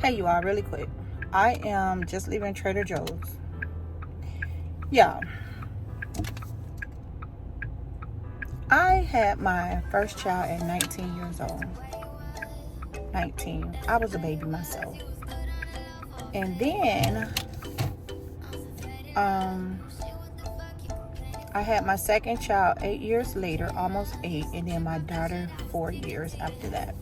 Hey, you all, really quick. I am just leaving Trader Joe's. Yeah. I had my first child at 19 years old. 19. I was a baby myself. And then, I had my second child 8 years later, almost 8, and then my daughter 4 years after that.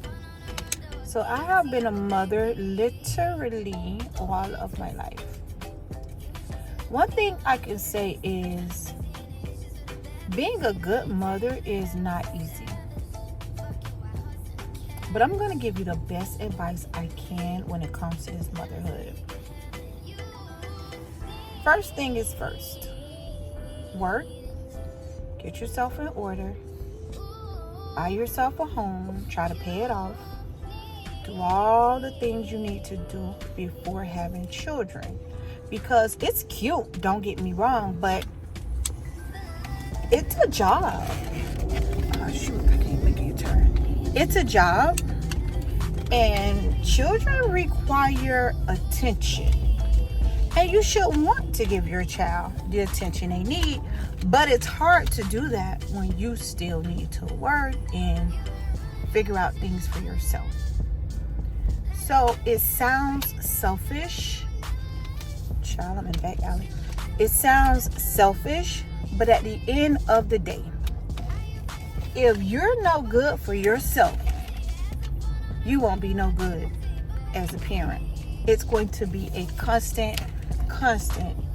So I have been a mother literally all of my life. One thing I can say is being a good mother is not easy. But I'm going to give you the best advice I can when it comes to this motherhood. First thing is first. Work. Get yourself in order. Buy yourself a home. Try to pay it off. Do all the things you need to do before having children. Because it's cute, don't get me wrong, but it's a job. Oh shoot, I can't make it turn. It's a job, and children require attention. And you should want to give your child the attention they need, but it's hard to do that when you still need to work and figure out things for yourself. So it sounds selfish. Child, I'm in the back alley. It sounds selfish, but at the end of the day, if you're no good for yourself, you won't be no good as a parent. It's going to be a constant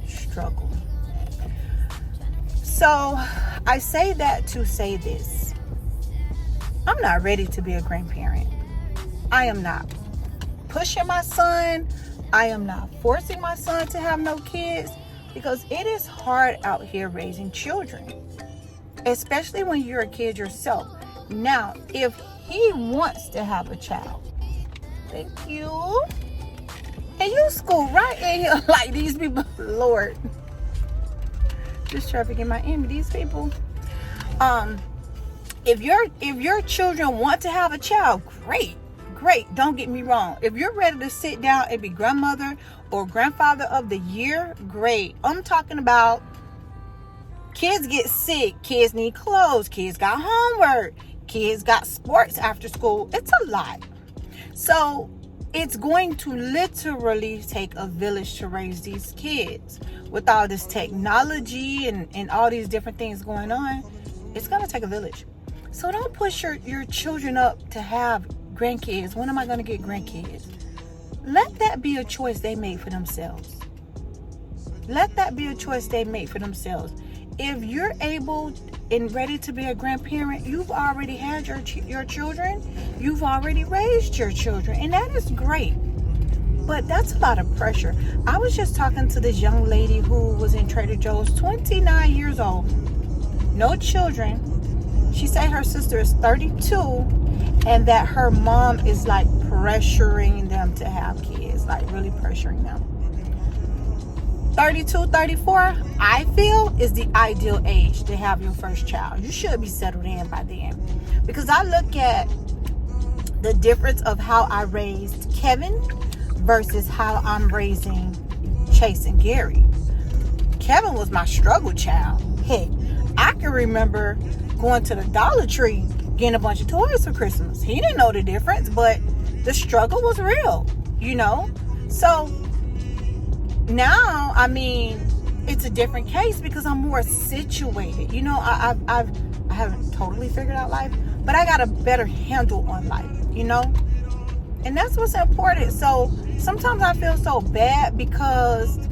struggle. So I say that to say this. I'm not ready to be a grandparent. I am not pushing my son. I am not forcing my son to have no kids, because it is hard out here raising children, especially when you're a kid yourself. Now, if he wants to have a child, thank you. And you school right in here like these people, Lord. Just traffic in Miami, these people. If your children want to have a child, great. Don't get me wrong. If you're ready to sit down and be grandmother or grandfather of the year, great. I'm talking about kids get sick, kids need clothes, kids got homework, kids got sports after school. It's a lot. So it's going to literally take a village to raise these kids. With all this technology and all these different things going on, it's going to take a village. So don't push your children up to have grandkids. When am I going to get grandkids? Let that be a choice they make for themselves. Let that be a choice they make for themselves. If you're able and ready to be a grandparent, you've already had your children. You've already raised your children, and that is great. But that's a lot of pressure. I was just talking to this young lady who was in Trader Joe's, 29 years old, no children. She said her sister is 32, and that her mom is like pressuring them to have kids, like really pressuring them. 32, 34, I feel, is the ideal age to have your first child. You should be settled in by then. Because I look at the difference of how I raised Kevin versus how I'm raising Chase and Gary. Kevin was my struggle child. Heck, I can remember going to the Dollar Tree getting a bunch of toys for Christmas. He didn't know the difference, but the struggle was real, you know? So now, I mean, it's a different case because I'm more situated. You know, I haven't totally figured out life, but I got a better handle on life, you know? And that's what's important. So sometimes I feel so bad because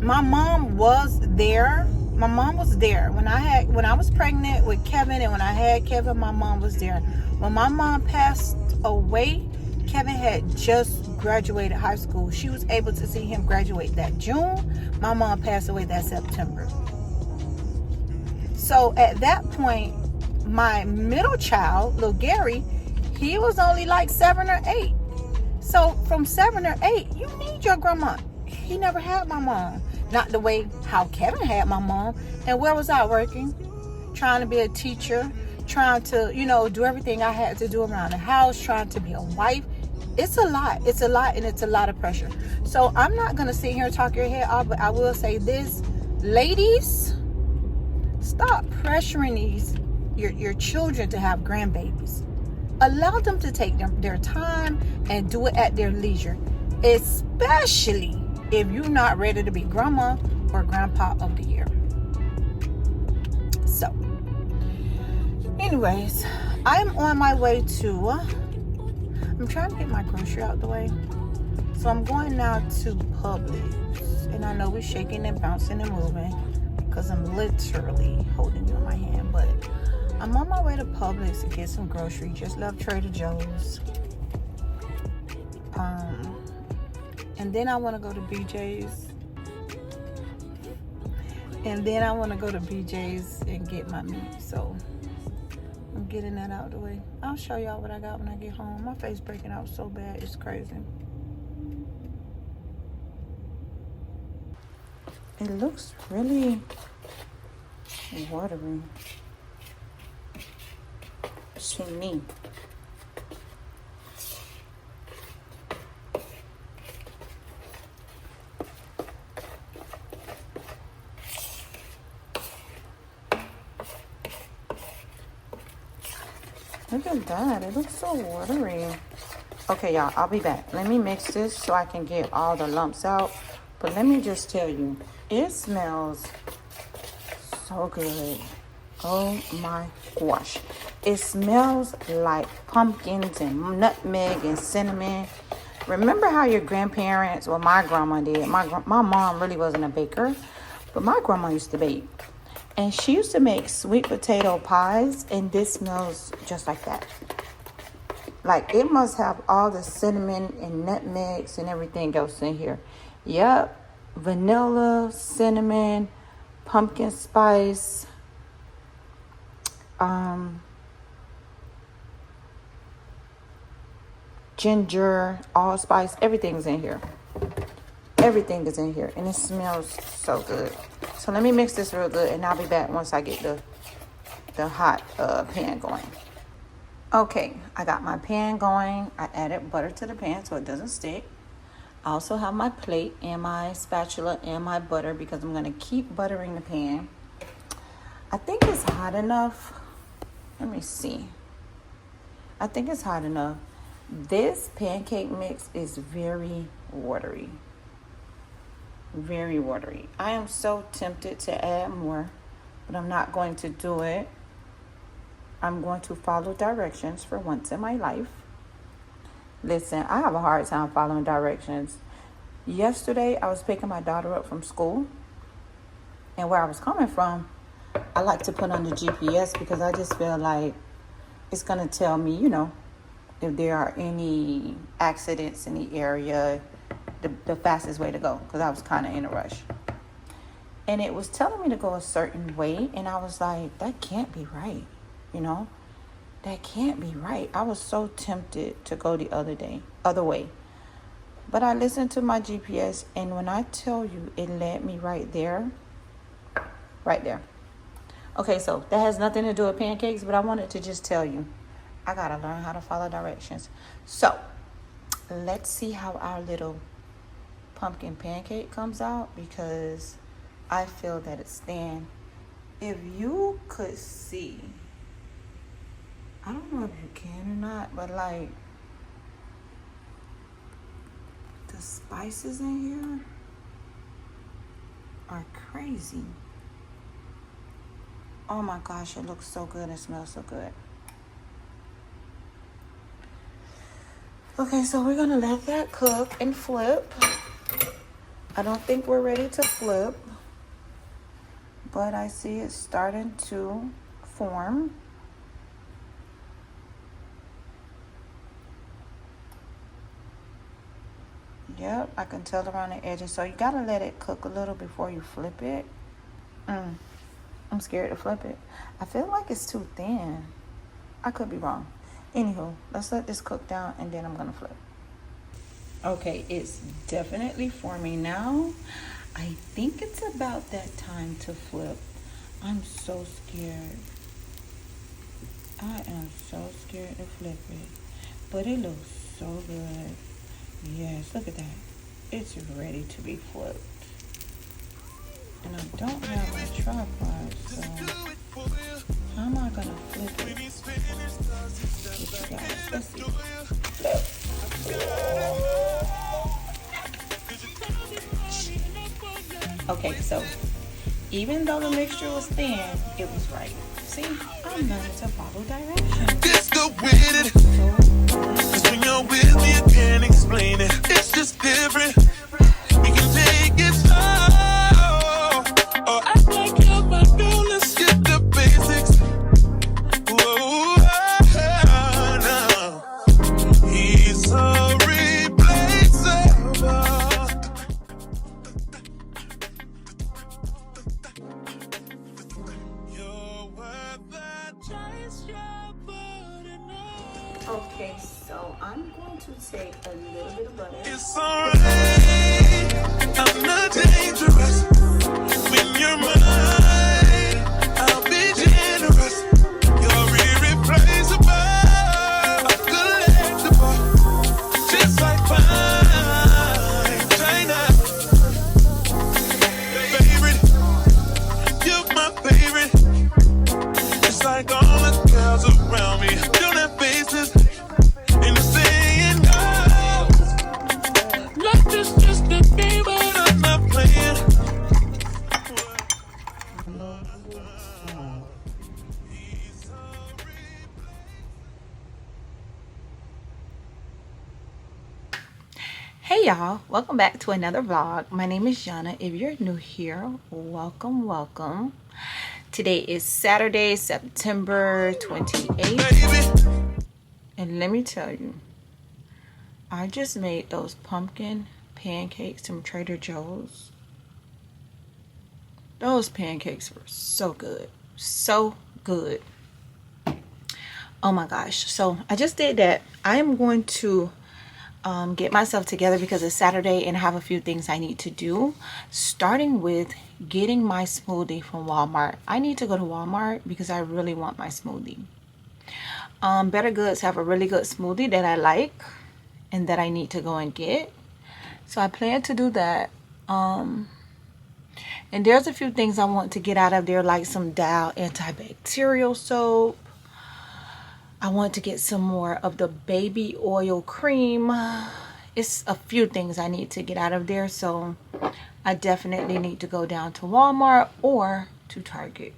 my mom was there. My mom was there when I was pregnant with Kevin, and when I had Kevin, my mom was there. When my mom passed away, Kevin had just graduated high school. She was able to see him graduate that June. My mom passed away that September. So at that point, my middle child, little Gary, he was only like 7 or 8. So from 7 or 8, you need your grandma. He never had my mom. Not the way how Kevin had my mom. And where was I working? Trying to be a teacher. Trying to, do everything I had to do around the house. Trying to be a wife. It's a lot. It's a lot, and it's a lot of pressure. So I'm not going to sit here and talk your head off, but I will say this. Ladies, stop pressuring your children to have grandbabies. Allow them to take their time and do it at their leisure, especially if you're not ready to be grandma or grandpa of the year. So, anyways, I'm on my way to, I'm trying to get my grocery out the way. So I'm going now to Publix. And I know we're shaking and bouncing and moving because I'm literally holding you in my hand. But I'm on my way to Publix to get some groceries. Just left Trader Joe's. And then I want to go to BJ's. And then I want to go to BJ's and get my meat. So I'm getting that out the way. I'll show y'all what I got when I get home. My face breaking out so bad. It's crazy. It looks really watery to me. Look at that. It looks so watery. Okay, y'all, I'll be back. Let me mix this so I can get all the lumps out. But let me just tell you, it smells so good. Oh my gosh. It smells like pumpkins and nutmeg and cinnamon. Remember how your grandparents, well, my grandma did. My mom really wasn't a baker, but my grandma used to bake. And she used to make sweet potato pies, and this smells just like that. Like, it must have all the cinnamon and nutmegs and everything else in here. Yep, vanilla, cinnamon, pumpkin spice, ginger, allspice, everything's in here. Everything is in here, and it smells so good. So let me mix this real good, and I'll be back once I get the hot pan going. Okay, I got my pan going. I added butter to the pan so it doesn't stick. I also have my plate and my spatula and my butter because I'm going to keep buttering the pan. I think it's hot enough. Let me see. I think it's hot enough. This pancake mix is very watery. Very watery. I am so tempted to add more, but I'm not going to do it. I'm going to follow directions for once in my life. Listen, I have a hard time following directions. Yesterday, I was picking my daughter up from school, and where I was coming from, I like to put on the GPS because I just feel like it's going to tell me, you know, if there are any accidents in the area, the fastest way to go, because I was kind of in a rush. And it was telling me to go a certain way, and I was like, that can't be right, you know? That can't be right. I was so tempted to go the other way. But I listened to my GPS, and when I tell you, it led me right there. Right there. Okay, so that has nothing to do with pancakes, but I wanted to just tell you, I got to learn how to follow directions. So, let's see how our little pumpkin pancake comes out, because I feel that it's thin. If you could see, I don't know if you can or not, but like the spices in here are crazy. Oh my gosh, it looks so good. It smells so good. Okay, so we're gonna let that cook and flip. I don't think we're ready to flip, but I see it starting to form. Yep, I can tell around the edges. So you gotta let it cook a little before you flip it. I'm scared to flip it. I feel like it's too thin. I could be wrong. Anywho, let's let this cook down, and then I'm gonna flip. Okay, it's definitely forming now. I think it's about that time to flip. I'm so scared. I am so scared to flip it. But it looks so good. Yes, look at that. It's ready to be flipped. And I don't have my tripod, so how am I gonna flip it? Get you guys. Let's see. Okay, so even though the mixture was thin, it was right. See, I'm learning to follow directions. It's the with it. Cause when you're with me, I can't explain it. It's just different. We can take it slow. Or act like you're my girl. Let's get the basics. Whoa, no. He's so replaceable. You're worth the chase, you're burning up. Okay, so I'm going to take a little bit of butter. It's alright, I'm not dangerous. When you're mine, I'll be generous. You're irreplaceable, collectible, just like fine China. Favorite, you're my favorite. It's like all the girls around me don't have faces. And they're saying no. Life is just a game, but I'm not playing. Hey y'all, welcome back to another vlog. My name is Jana. If you're new here, welcome. Today is Saturday, September 28th. And let me tell you, I just made those pumpkin pancakes from Trader Joe's. Those pancakes were so good. So good. Oh my gosh. So I just did that. I am going to get myself together because it's Saturday and I have a few things I need to do. Starting with getting my smoothie from Walmart. I need to go to Walmart because I really want my smoothie. Better Goods have a really good smoothie that I like and that I need to go and get. So I plan to do that. And there's a few things I want to get out of there, like some Dow antibacterial soap. I want to get some more of the baby oil cream. It's a few things I need to get out of there. So I definitely need to go down to Walmart or to Target.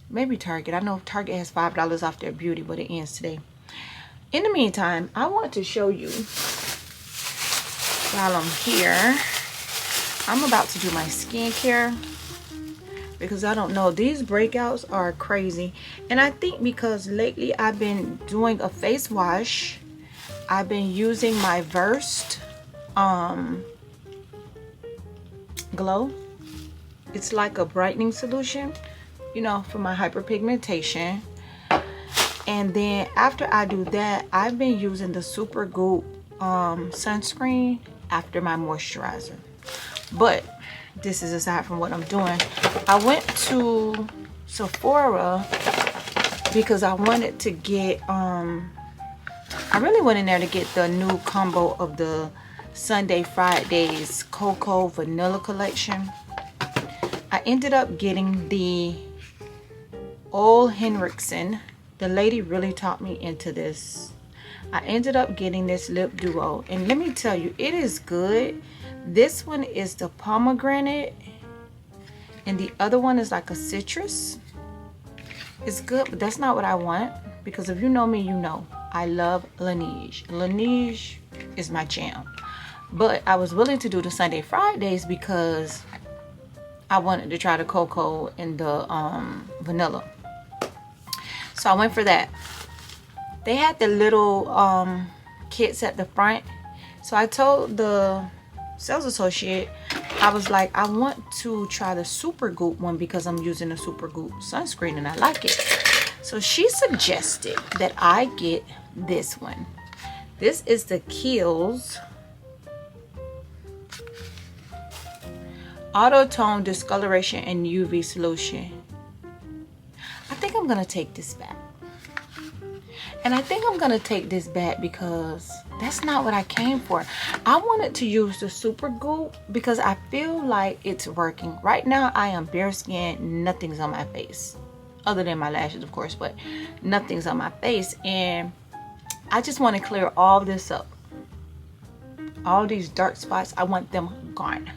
Maybe Target. I know Target has $5 off their beauty, but it ends today. In the meantime, I want to show you while I'm here. I'm about to do my skincare because I don't know. These breakouts are crazy. And I think because lately I've been doing a face wash. I've been using my Versed Glow. It's like a brightening solution, you know, for my hyperpigmentation. And then after I do that, I've been using the Super Goop sunscreen after my moisturizer. But this is aside from what I'm doing. I went to Sephora because I wanted to get I really went in there to get the new combo of the Sunday Fridays Cocoa Vanilla collection. I ended up getting the Ole Henriksen. The lady really taught me into this. I ended up getting this lip duo, and let me tell you, it is good. This one is the pomegranate and the other one is like a citrus. It's good, but that's not what I want, because if you know me, you know I love Laneige. Laneige is my jam. But I was willing to do the Sunday Fridays because I wanted to try the cocoa and the vanilla. So I went for that. They had the little kits at the front. So I told the sales associate, I was like, I want to try the Super Goop one because I'm using the Super Goop sunscreen and I like it. So she suggested that I get this one. This is the Kiehl's Auto Tone Discoloration and UV Solution. I think I'm gonna take this back. And I think I'm gonna take this back because that's not what I came for. I wanted to use the super glue because I feel like it's working. Right now I am bare skin, nothing's on my face. Other than my lashes, of course, but nothing's on my face. And I just want to clear all this up. All these dark spots, I want them gone.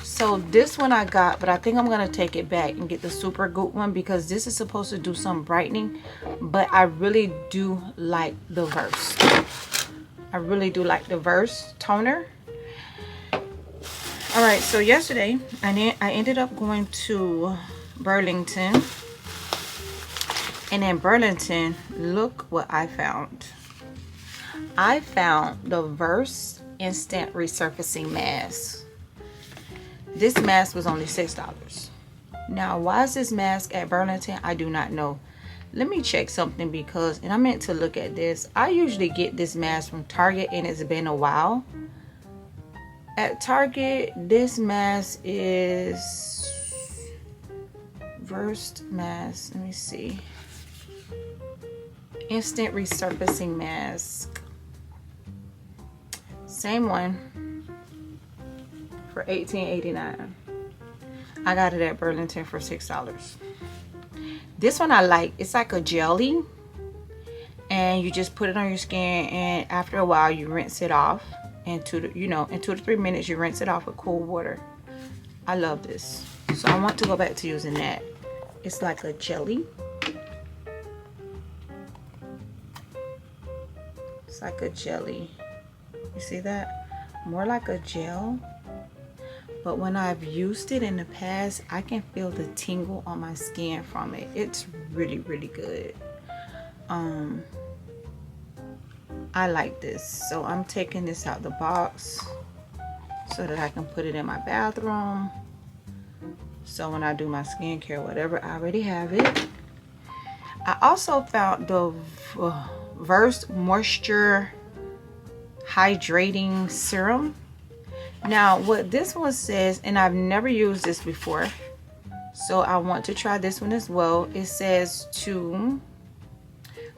So this one I got, but I think I'm gonna take it back and get the super good one because this is supposed to do some brightening, but I really do like the Verse. I really do like the Verse toner. All right, so yesterday I ended up going to Burlington, and in Burlington, look what I found. I found the Verse Instant Resurfacing Mask. This mask was only $6. Now, why is this mask at Burlington? I do not know. Let me check something because, and I meant to look at this. I usually get this mask from Target and it's been a while. At Target, this mask is Verse mask. Let me see. Instant Resurfacing Mask. Same one. For $18.89. I got it at Burlington for $6. This one I like. It's like a jelly, and you just put it on your skin, and after a while you rinse it off. In 2 to 3 minutes you rinse it off with cool water. I love this, so I want to go back to using that. It's like a jelly. It's like a jelly. You see that? More like a gel. But when I've used it in the past, I can feel the tingle on my skin from it. It's really, really good. I like this. So I'm taking this out the box so that I can put it in my bathroom. So when I do my skincare, whatever, I already have it. I also found the Verse Moisture Hydrating Serum. Now, what this one says, and I've never used this before, so I want to try this one as well. It says to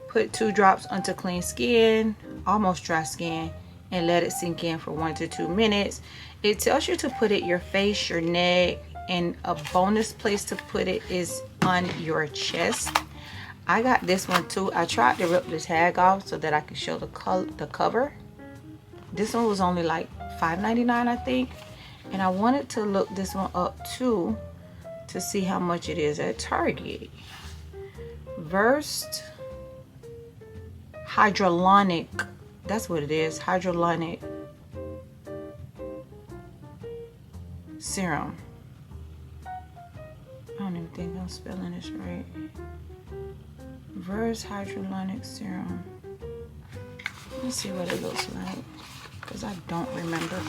put 2 drops onto clean skin, almost dry skin, and let it sink in for 1 to 2 minutes. It tells you to put it your face, your neck, and a bonus place to put it is on your chest. I got this one too. I tried to rip the tag off so that I could show the cover. This one was only like $5.99, I think, and I wanted to look this one up too to see how much it is at Target. Verse Hyaluronic, that's what it is. Hyaluronic Serum. I don't even think I'm spelling this right. Verse Hyaluronic Serum. Let me see what it looks like, because I don't remember.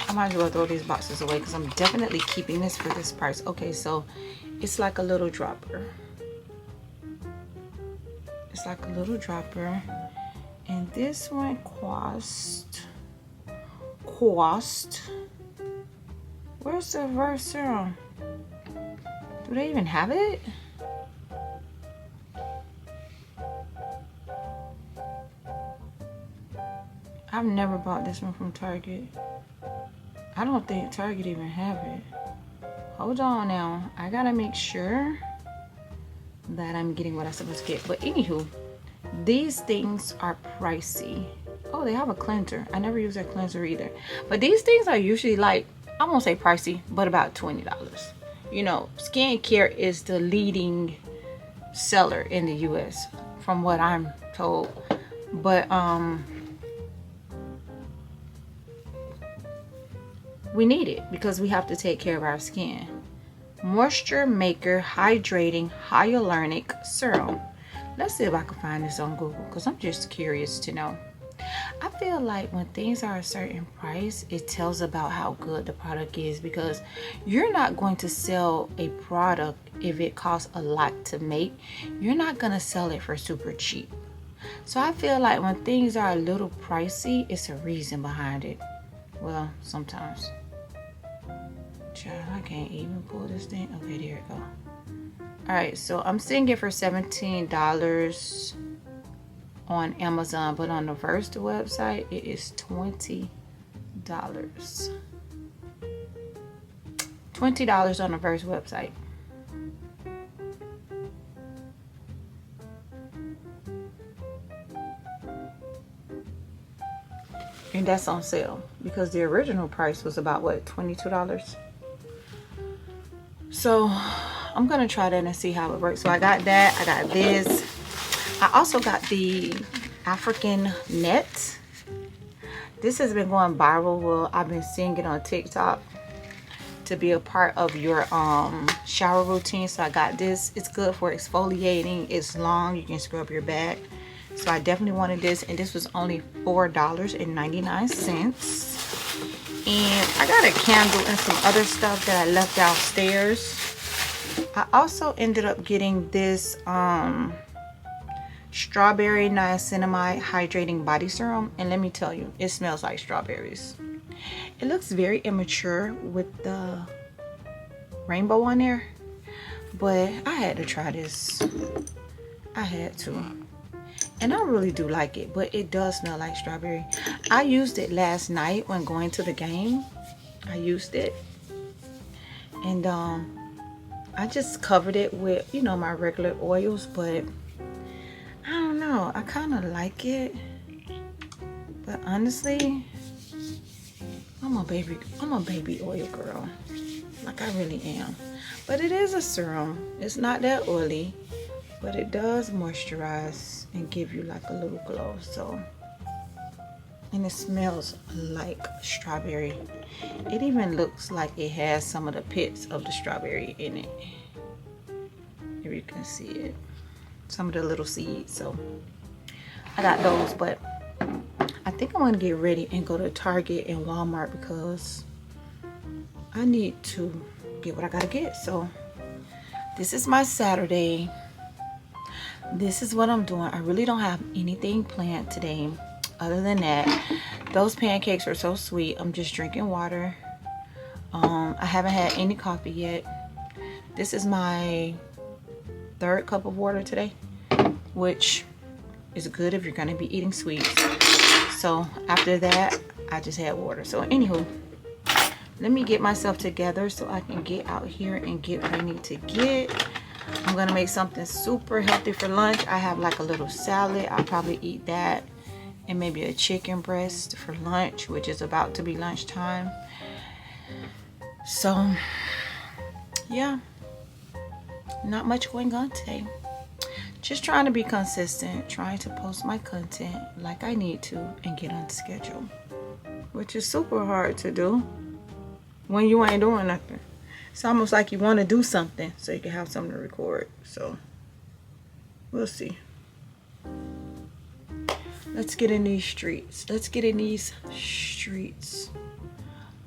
I might as well throw these boxes away because I'm definitely keeping this for this price. Okay, so it's like a little dropper. It's like a little dropper. And this one cost. Where's the Verse Serum? Do they even have it? I've never bought this one from Target. I don't think Target even have it. Hold on now. I gotta make sure that I'm getting what I'm supposed to get. But anywho, these things are pricey. Oh, they have a cleanser. I never use that cleanser either. But these things are usually like, I won't say pricey, but about $20. You know, skincare is the leading seller in the US from what I'm told. But we need it because we have to take care of our skin. Moisture Maker Hydrating Hyaluronic Serum. Let's see if I can find this on Google because I'm just curious to know. I feel like when things are a certain price, it tells about how good the product is, because you're not going to sell a product if it costs a lot to make. You're not going to sell it for super cheap. So I feel like when things are a little pricey, it's a reason behind it. Well, sometimes. Child, I can't even pull this thing. Okay, there it go. All right, so I'm seeing it for $17. on Amazon, but on the Versed website it is $20. $20 on the Versed website. And that's on sale because the original price was about what, $22. So I'm gonna try that and see how it works. So I got that, I got this. I also got the African net. This has been going viral. Well, I've been seeing it on TikTok to be a part of your shower routine. So I got this. It's good for exfoliating. It's long, you can scrub your back. So I definitely wanted this, and this was only $4.99. And I got a candle and some other stuff that I left downstairs. I also ended up getting this strawberry niacinamide hydrating body serum, and let me tell you, it smells like strawberries. It looks very immature with the rainbow on there, but I had to try this. I had to. And I really do like it, but it does smell like strawberry. I used it last night when going to the game. I used it. And I just covered it with, you know, my regular oils, but I don't know. I kind of like it. But honestly, I'm a baby oil girl. Like, I really am. But it is a serum. It's not that oily, but it does moisturize and give you like a little glow. So, and it smells like strawberry. It even looks like it has some of the pits of the strawberry in it, if you can see it, some of the little seeds. So I got those, but I think I'm gonna get ready and go to Target and Walmart because I need to get what I gotta get. So this is my Saturday. This is what I'm doing. I really don't have anything planned today other than that. Those pancakes are so sweet. I'm just drinking water. I haven't had any coffee yet. This is my 3rd cup of water today, which is good if you're gonna be eating sweets. So after that, I just had water. So anywho, let me get myself together so I can get out here and get what I need to get. I'm gonna make something super healthy for lunch. I have like a little salad. I'll probably eat that, and maybe a chicken breast for lunch, which is about to be lunchtime. So yeah, not much going on today. Just trying to be consistent, trying to post my content like I need to and get on schedule, which is super hard to do when you ain't doing nothing. It's almost like you want to do something so you can have something to record. So we'll see. Let's get in these streets. Let's get in these streets.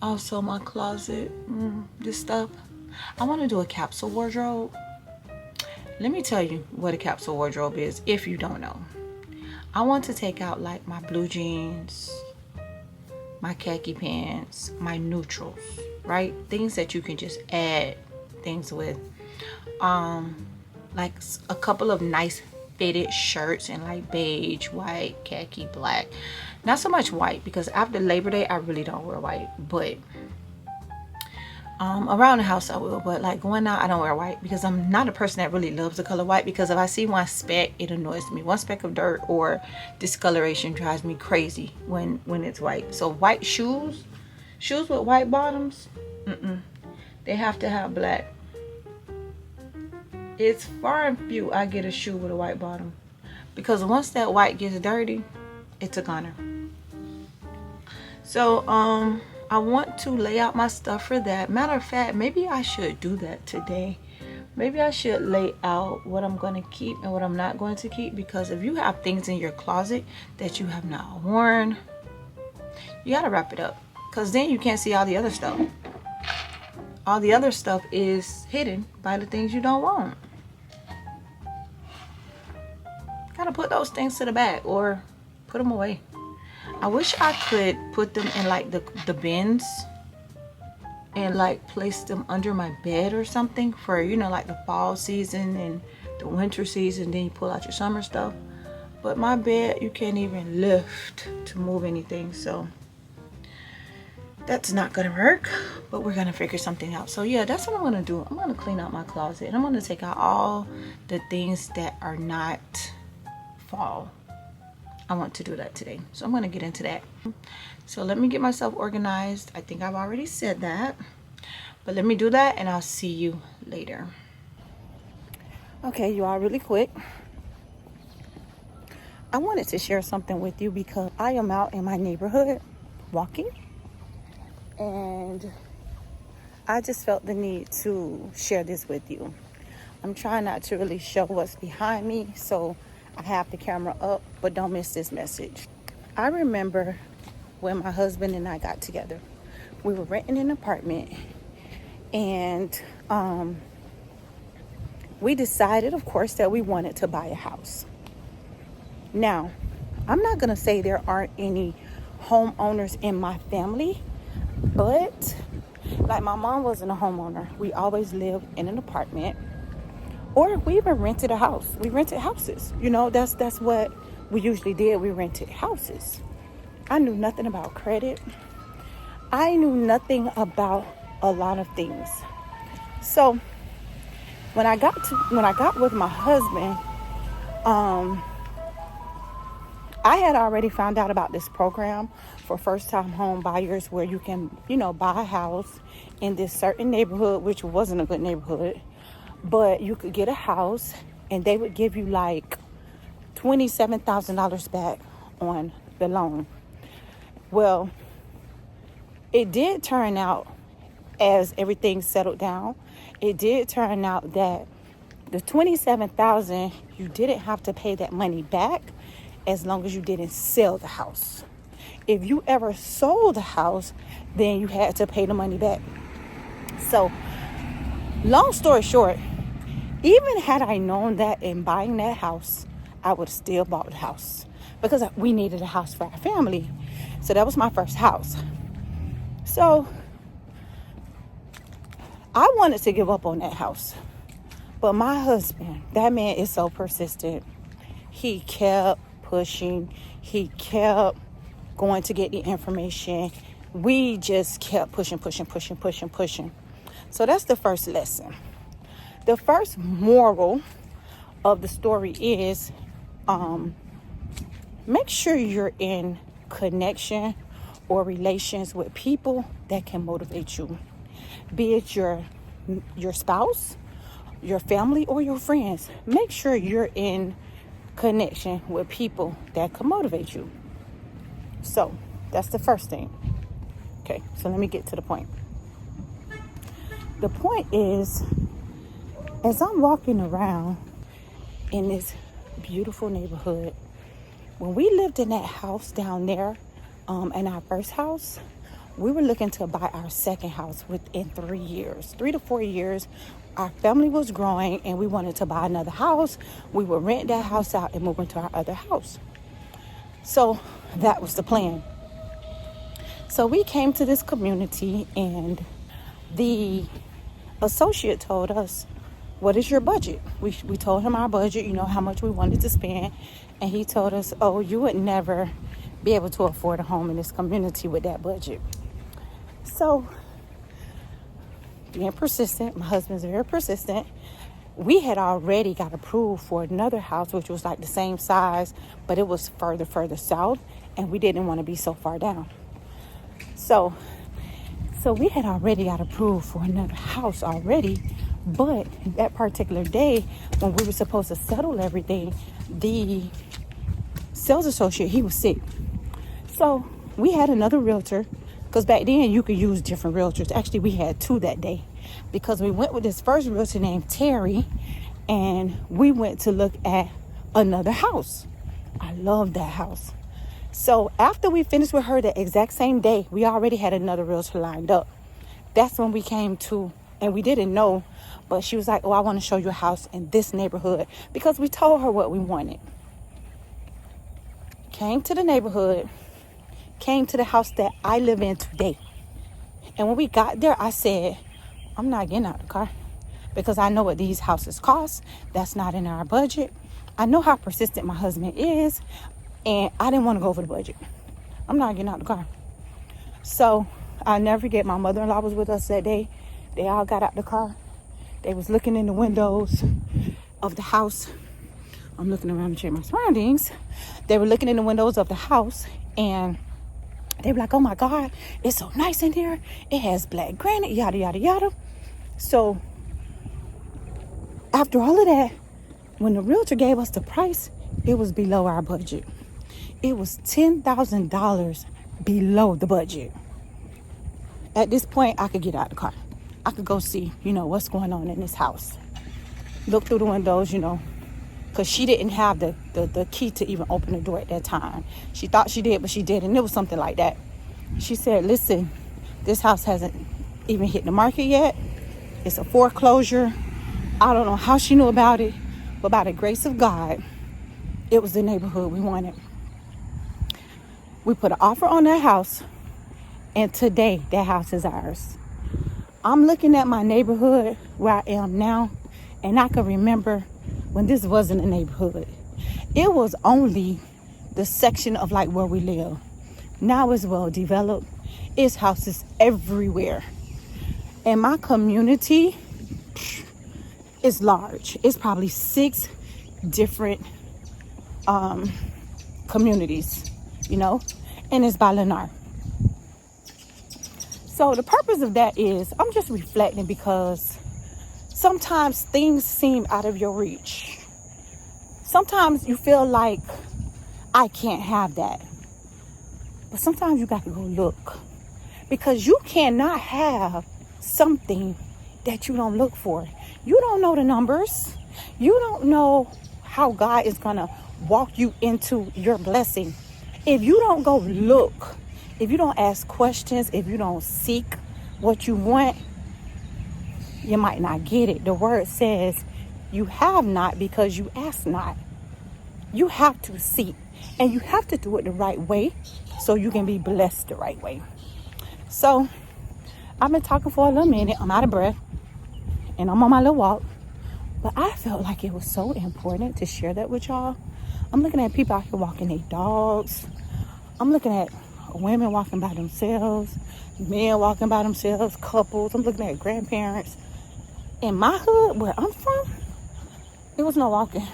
Also my closet, this stuff. I want to do a capsule wardrobe. Let me tell you what a capsule wardrobe is if you don't know. I want to take out like my blue jeans, my khaki pants, my neutrals, right? Things that you can just add things with. Like a couple of nice fitted shirts in like beige, white, khaki, black. Not so much white because after Labor Day I really don't wear white, but around the house I will, but like going out I don't wear white because I'm not a person that really loves the color white, because if I see one speck it annoys me. One speck of dirt or discoloration drives me crazy when it's white. So white shoes with white bottoms, they have to have black. It's far and few I get a shoe with a white bottom, because once that white gets dirty, it's a goner. So I want to lay out my stuff for that. Matter of fact, maybe I should do that today. Maybe I should lay out what I'm going to keep and what I'm not going to keep, because if you have things in your closet that you have not worn, you got to wrap it up, because then you can't see all the other stuff. All the other stuff is hidden by the things you don't want. Gotta put those things to the back or put them away. I wish I could put them in like the bins and like place them under my bed or something for, you know, like the fall season and the winter season. Then you pull out your summer stuff. But my bed, you can't even lift to move anything. So that's not gonna work, but we're gonna figure something out. So yeah, that's what I'm gonna do. I'm gonna clean out my closet and I'm gonna take out all the things that are not fall. I want to do that today. So I'm gonna get into that. So let me get myself organized. I think I've already said that, but let me do that and I'll see you later. Okay, you all, really quick. I wanted to share something with you because I am out in my neighborhood walking and I just felt the need to share this with you. I'm trying not to really show what's behind me, so I have the camera up, but don't miss this message. I remember when my husband and I got together, we were renting an apartment and we decided, of course, that we wanted to buy a house. Now, I'm not gonna say there aren't any homeowners in my family, but like my mom wasn't a homeowner. We always lived in an apartment, or we even rented a house. We rented houses. You know, that's what we usually did. We rented houses. I knew nothing about credit. I knew nothing about a lot of things. So when I got with my husband, I had already found out about this program for first-time home buyers where you can, buy a house in this certain neighborhood, which wasn't a good neighborhood, but you could get a house and they would give you like $27,000 back on the loan. Well, it did turn out, as everything settled down, it did turn out that the $27,000, you didn't have to pay that money back as long as you didn't sell the house. If you ever sold the house, then you had to pay the money back. So, long story short, even had I known that in buying that house, I would have still bought the house because we needed a house for our family. So that was my first house. So I wanted to give up on that house. But my husband, that man is so persistent. He kept pushing. He kept going to get the information. We just kept pushing. So that's the first lesson. The first moral of the story is make sure you're in connection or relations with people that can motivate you. Be it your spouse, your family, or your friends. Make sure you're in connection with people that can motivate you. So that's the first thing. Okay, so let me get to the point. The point is, as I'm walking around in this beautiful neighborhood, when we lived in that house down there, in our first house, we were looking to buy our second house within 3 years, 3 to 4 years. Our family was growing and we wanted to buy another house. We would rent that house out and move into our other house. So that was the plan. So we came to this community and the associate told us, what is your budget? We told him our budget, how much we wanted to spend. And he told us, oh, you would never be able to afford a home in this community with that budget. So, being persistent, my husband's very persistent. We had already got approved for another house, which was like the same size, but it was further south, and we didn't want to be so far down. So we had already got approved for another house already, but that particular day when we were supposed to settle everything, the sales associate, he was sick. So we had another realtor, because back then you could use different realtors. Actually, we had two that day because we went with this first realtor named Terry and we went to look at another house. I love that house. So after we finished with her the exact same day, we already had another realtor lined up. That's when we came to, and we didn't know, but she was like, oh, I want to show you a house in this neighborhood, because we told her what we wanted. Came to the neighborhood, came to the house that I live in today. And when we got there, I said, I'm not getting out of the car because I know what these houses cost. That's not in our budget. I know how persistent my husband is, and I didn't want to go over the budget. I'm not getting out the car. So I'll never forget, my mother-in-law was with us that day. They all got out the car. They was looking in the windows of the house. I'm looking around to check my surroundings. They were looking in the windows of the house, and they were like, oh my God, it's so nice in here. It has black granite, yada, yada, yada. So after all of that, when the realtor gave us the price, it was below our budget. It was $10,000 below the budget. At this point, I could get out of the car. I could go see, what's going on in this house. Look through the windows, because she didn't have the key to even open the door at that time. She thought she did, but she didn't. It was something like that. She said, listen, this house hasn't even hit the market yet. It's a foreclosure. I don't know how she knew about it, but by the grace of God, it was the neighborhood we wanted. We put an offer on that house, and today that house is ours. I'm looking at my neighborhood where I am now, and I can remember when this wasn't a neighborhood. It was only the section of like where we live. Now it's well developed. It's houses everywhere. And my community is large. It's probably 6 different communities, and it's by Lennar. So the purpose of that is I'm just reflecting, because sometimes things seem out of your reach. Sometimes you feel like I can't have that. But sometimes you got to go look, because you cannot have something that you don't look for. You don't know the numbers. You don't know how God is going to walk you into your blessing. If you don't go look, if you don't ask questions, if you don't seek what you want, you might not get it. The word says you have not because you ask not. You have to seek, and you have to do it the right way so you can be blessed the right way. So I've been talking for a little minute. I'm out of breath, and I'm on my little walk. But I felt like it was so important to share that with y'all. I'm looking at people out here walking their dogs. I'm looking at women walking by themselves, men walking by themselves, couples. I'm looking at grandparents. In my hood, where I'm from, it was no walking.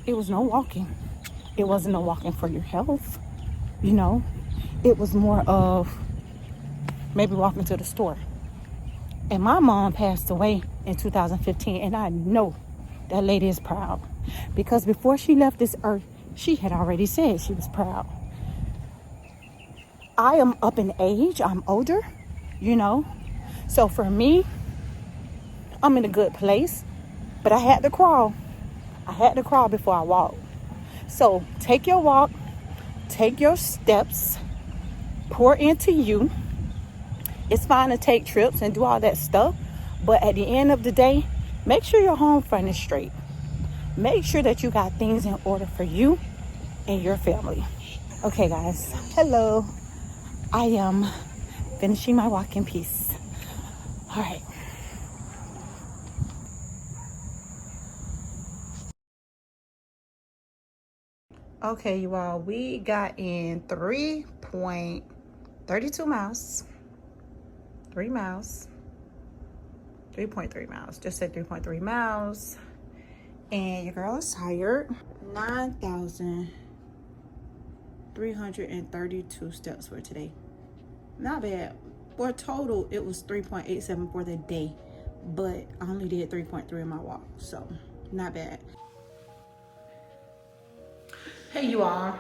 It was no walking. It wasn't no walking for your health. It was more of maybe walking to the store. And my mom passed away in 2015, and I know that lady is proud, because before she left this earth, she had already said she was proud. I am up in age. I'm older, So for me, I'm in a good place, but I had to crawl. I had to crawl before I walked. So take your walk, take your steps, pour into you. It's fine to take trips and do all that stuff, but at the end of the day, make sure your home front is straight. Make sure that you got things in order for you and your family. Okay, guys. Hello. I am finishing my walk in peace. All right. Okay, you all, we got in 3.32 miles. 3 miles. 3.3 miles. Just said 3.3 miles. And your girl is tired. 9,332 steps for today. Not bad. For total, it was 3.87 for the day. But I only did 3.3 in my walk. So, not bad. Hey, you all.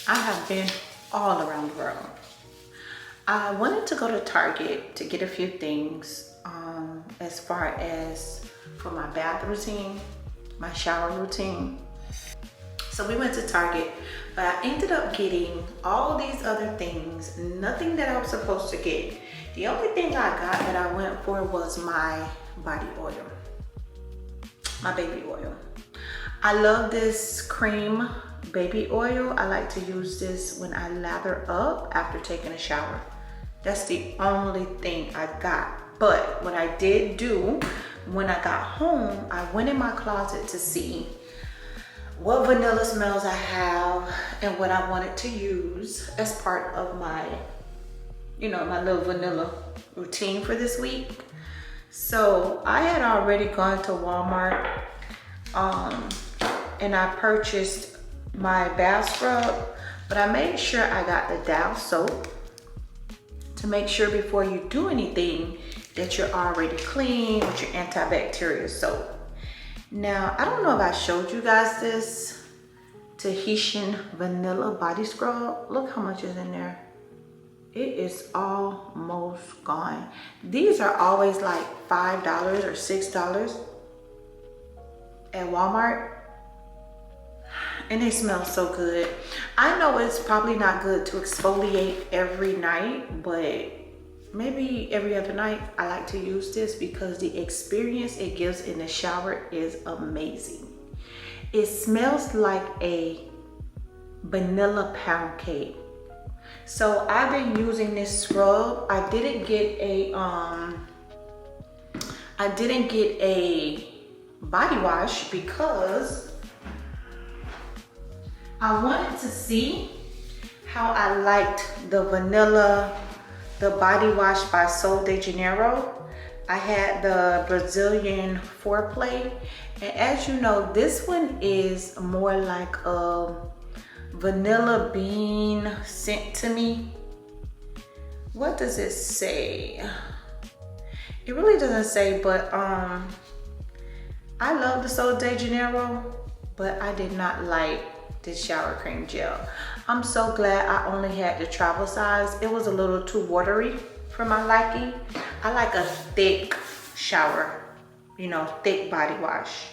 I have been all around the world. I wanted to go to Target to get a few things as far as for my bath routine, my shower routine. So we went to Target, but I ended up getting all these other things, nothing that I was supposed to get. The only thing I got that I went for was my body oil, my baby oil. I love this cream baby oil. I like to use this when I lather up after taking a shower. That's the only thing I got. But what I did do, when I got home, I went in my closet to see what vanilla smells I have and what I wanted to use as part of my, you know, my little vanilla routine for this week. So I had already gone to Walmart and I purchased my bath scrub, but I made sure I got the Dow soap to make sure before you do anything that you're already clean with your antibacterial soap. Now, I don't know if I showed you guys this Tahitian vanilla body scrub. Look how much is in there. It is almost gone. These are always like $5 or $6 at Walmart. And they smell so good. I know it's probably not good to exfoliate every night, but maybe every other night I like to use this because the experience it gives in the shower is amazing. It smells like a vanilla pound cake. So I've been using this scrub. I didn't get a body wash because I wanted to see how I liked the vanilla, the body wash by Sol de Janeiro. I had the Brazilian Foreplay, and as you know, this one is more like a vanilla bean scent to me. What does it say? It really doesn't say, but I love the Sol de Janeiro, but I did not like this shower cream gel. I'm so glad I only had the travel size. It was a little too watery for my liking. I like a thick shower, you know, thick body wash.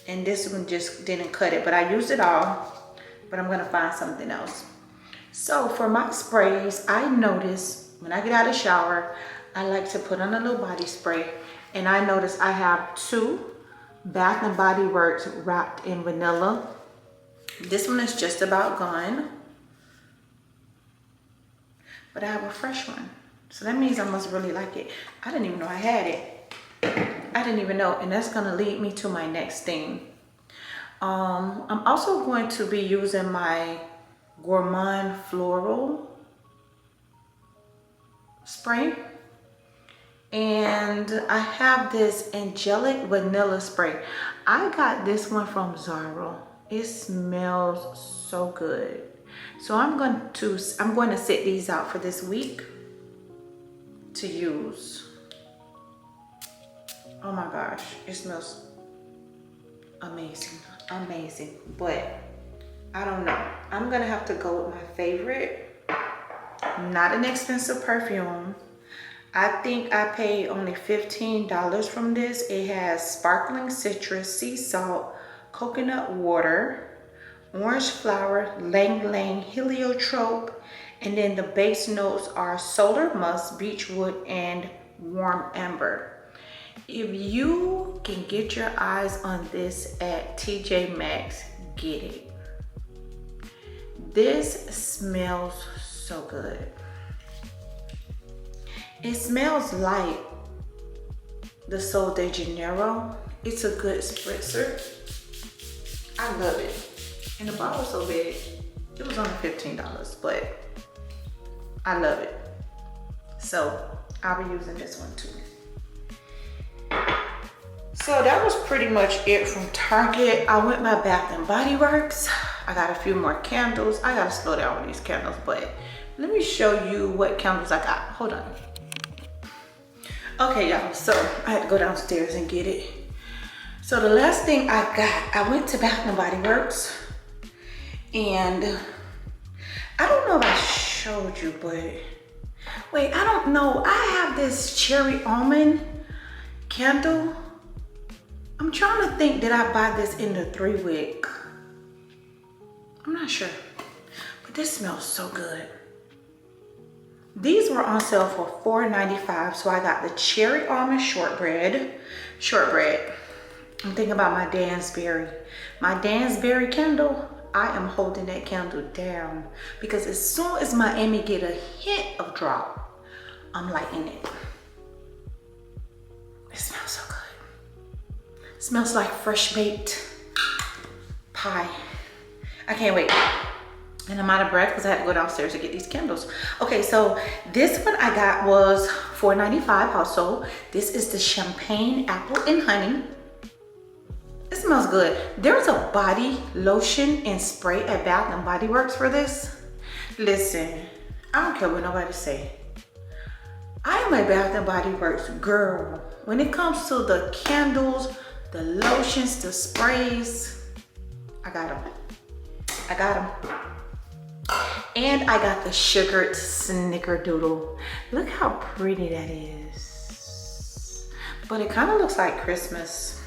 And this one just didn't cut it, but I used it all, but I'm gonna find something else. So for my sprays, I notice when I get out of the shower, I like to put on a little body spray, and I notice I have 2 Bath and Body Works wrapped in vanilla. This one is just about gone, but I have a fresh one. So that means I must really like it. I didn't even know I had it. I didn't even know, and that's gonna lead me to my next thing. I'm also going to be using my Gourmand Floral spray. And I have this Angelic Vanilla spray. I got this one from Zara. It smells so good. So I'm going to set these out for this week to use. Oh my gosh, it smells amazing, amazing. But I don't know. I'm gonna have to go with my favorite. Not an expensive perfume. I think I paid only $15 from this. It has sparkling citrus, sea salt, coconut water, orange flower, lang lang, heliotrope, and then the base notes are solar musk, beechwood, and warm amber. If you can get your eyes on this at TJ Maxx, get it. This smells so good. It smells like the Sol de Janeiro. It's a good spritzer. I love it. And the bottle's so big. It was only $15, but I love it. So I'll be using this one too. So that was pretty much it from Target. I went by Bath and Body Works. I got a few more candles. I gotta slow down with these candles, but let me show you what candles I got. Hold on. Okay, y'all, so I had to go downstairs and get it. So the last thing I got, I went to Bath and Body Works, and I don't know if I showed you, but wait, I don't know. I have this cherry almond candle. I'm trying to think, did I buy this in the 3-wick? I'm not sure, but this smells so good. These were on sale for $4.95, so I got the cherry almond shortbread. I'm thinking about my Dansbury. My Dansbury candle, I am holding that candle down because as soon as Miami get a hint of drop, I'm lighting it. It smells so good. Smells like fresh baked pie. I can't wait. And I'm out of breath because I had to go downstairs to get these candles. Okay, so this one I got was $4.95 also. This is the Champagne Apple and Honey. It smells good. There's a body lotion and spray at Bath and Body Works for this. Listen, I don't care what nobody say. I am a Bath and Body Works girl. When it comes to the candles, the lotions, the sprays, I got them. I got them. And I got the sugared snickerdoodle. Look how pretty that is. But it kind of looks like Christmas.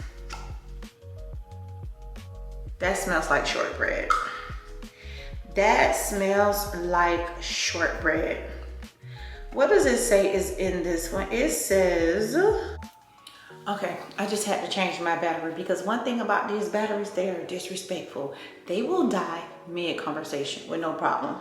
That smells like shortbread. That smells like shortbread. What does it say is in this one? It says, okay, I just had to change my battery because one thing about these batteries, they are disrespectful. They will die mid-conversation with no problem.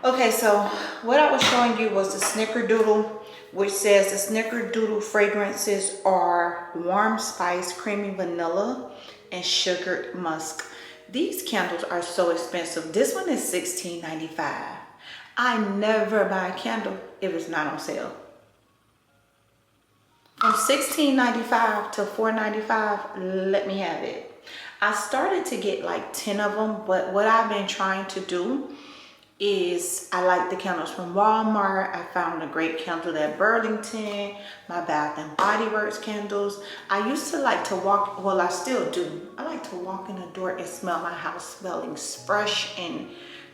Okay, so what I was showing you was the snickerdoodle, which says the snickerdoodle fragrances are warm spice, creamy vanilla, and sugared musk. These candles are so expensive. This one is $16.95. I never buy a candle if it's not on sale. From $16.95 to $4.95, let me have it. I started to get like 10 of them, but what I've been trying to do is I like the candles from Walmart. I found a great candle at Burlington, my Bath and Body Works candles. I used to like to walk, well, I still do. I like to walk in the door and smell my house smelling fresh and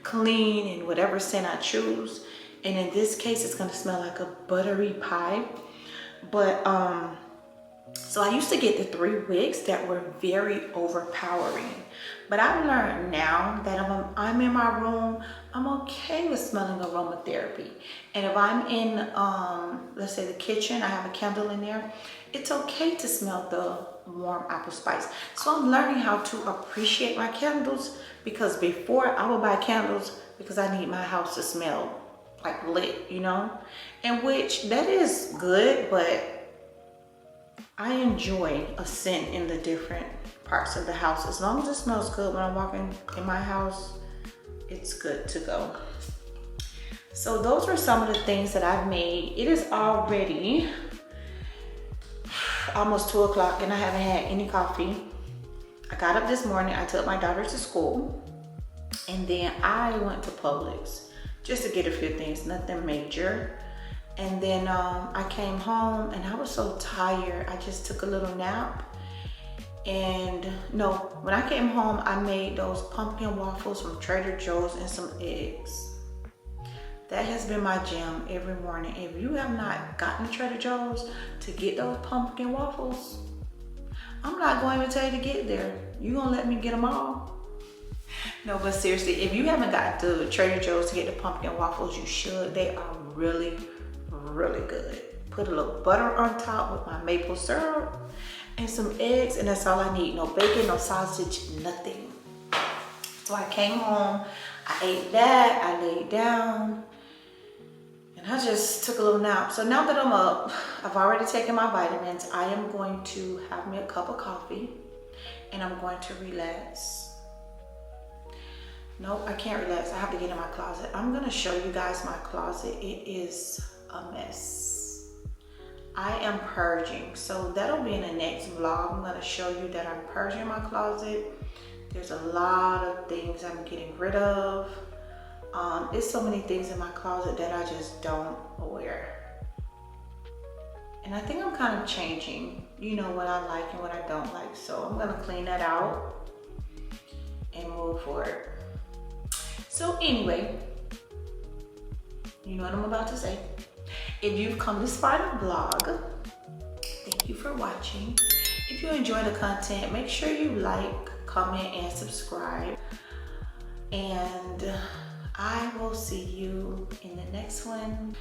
clean and whatever scent I choose. And in this case, it's gonna smell like a buttery pie. But so I used to get the 3 wicks that were very overpowering. But I've learned now that if I'm in my room, I'm okay with smelling aromatherapy. And if I'm in, let's say the kitchen, I have a candle in there, it's okay to smell the warm apple spice. So I'm learning how to appreciate my candles, because before I would buy candles because I need my house to smell like lit, you know? And which that is good, but I enjoy a scent in the different parts of the house. As long as it smells good when I'm walking in my house, it's good to go. So those are some of the things that I've made. It is already almost 2 o'clock and I haven't had any coffee. I got up this morning, I took my daughter to school, and then I went to Publix just to get a few things, nothing major. And then I came home and I was so tired. I just took a little nap. And no, when I came home, I made those pumpkin waffles from Trader Joe's and some eggs. That has been my jam every morning. If you have not gotten to Trader Joe's to get those pumpkin waffles, I'm not going to tell you to get there. You gonna let me get them all? No, but seriously, if you haven't got to Trader Joe's to get the pumpkin waffles, you should. They are really good. Put a little butter on top with my maple syrup and some eggs, and that's all I need. No bacon, no sausage, nothing. So I came home, I ate that, I laid down, and I just took a little nap. So now that I'm up, I've already taken my vitamins. I am going to have me a cup of coffee and I'm going to relax. No, I can't relax. I have to get in my closet. I'm gonna show you guys my closet. It is a mess. I am purging, so that'll be in the next vlog. I'm gonna show you that I'm purging my closet. There's a lot of things I'm getting rid of. There's so many things in my closet that I just don't wear. And I think I'm kind of changing, you know, what I like and what I don't like. So I'm gonna clean that out and move forward. So anyway, you know what I'm about to say. If you've come this far in the vlog, thank you for watching. If you enjoy the content, make sure you like, comment, and subscribe. And I will see you in the next one.